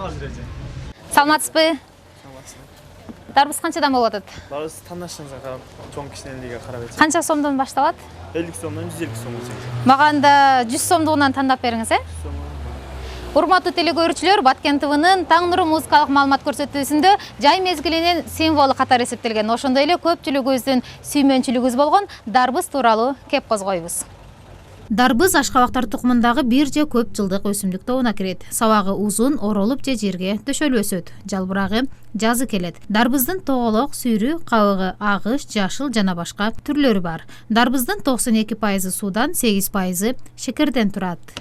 азыр эже. Саламатсызбы? Дарбыз канчадан болуп атат? Дарбыз тандашыңызга карап, чоң кичинелиге карап эже. Канча сомдон башталат? 50 сомдон 150 сомго. Мага да 100 сомдугунан тандап бериңиз, Урматтуу телекөрүүчүлөр, Баткен ТВнын Таң нуру музыкалык маалымат көрсөтүүсүндө жай мезгилинин символу катары эсептелген, ошондой эле көпчүлүгүбүздүн сүймөнчүлүгүбүз болгон дарбыз тууралуу кеп козгойбуз. Дарбыз ашкабактар тукумундагы бир же көп жылдык өсүмдүк тобуна кирет. Сабагы узун, оролуп же жерге төшөлүп өсөт. Жалбырагы жазы келет. Дарбыздын тоголок, сүйрү, кабыгы агыш, жашыл жана башка түрлөрү бар. Дарбыздын 92% суудан, 8% шекерден турат.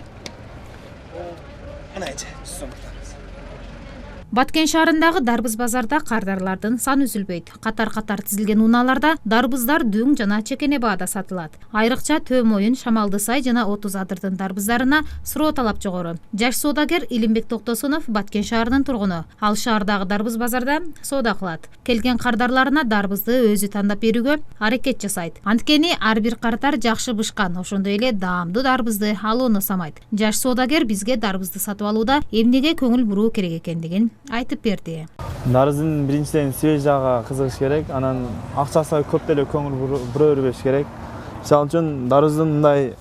Баткен шаарындагы дарбыз базарда кардарлардын саны үзүлбөйт. Катар-катар тизилген унааларда дарбыздар дүң жана чекене баада сатылат. Айрыкча Төө Моюн, Шамалды Сай жана Отуз Адырдын дарбыздарына суроо талап жогору. Жаш соодагер Илимбек Токтосунов Баткен шаарынын тургуну. Ал шаардагы дарбыз базарда соода кылат. Келген кардарларына дарбызды өзү тандап берүүгө аракет жасайт. Анткени ар бир кардар жакшы бышкан, ошондой эле даамдуу дарбызды алууну самайт. Жаш соодагер бизге дарбызды сатып алууда эмнеге көңүл буруу керек экендигин айтып берди. Дарбыздын биринчиден свежага кызыгыш керек, анан акчасына көп деле көңүл бура бербеш керек. Мисалы үчүн дарбыздын мындай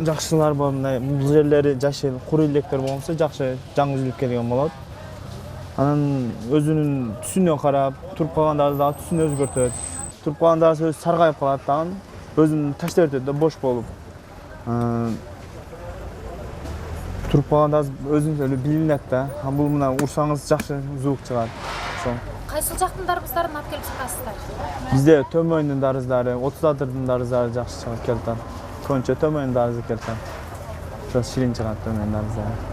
жакшылар бар, мындай бул жерлери жашыл, куру илектер болгонсо жакшы жаңы үзүлүп келген болот. Анан өзүнүн түсүнө карап, туруп калган дарбыздагы түсүн өзгөртөт. Туруп калган дарбыз өзү саргайып калат дагы, өзүн таштап өтөт да бош болуп. Туруп калганда өзүңүз эле билинет да. Бул мына урсаңыз жакшы звук чыгат. Ошо. Кайсы жактын дарбыздарын алып келип сатасыздар? Бизде Төө Моюндун дарбыздары, Отуз Адырдын дарбыздары жакшы чыгат келет. Көбүнчө Төө Моюндун дарбызы келет. Ошо ширин чыгат Төө Моюндун дарбыздары.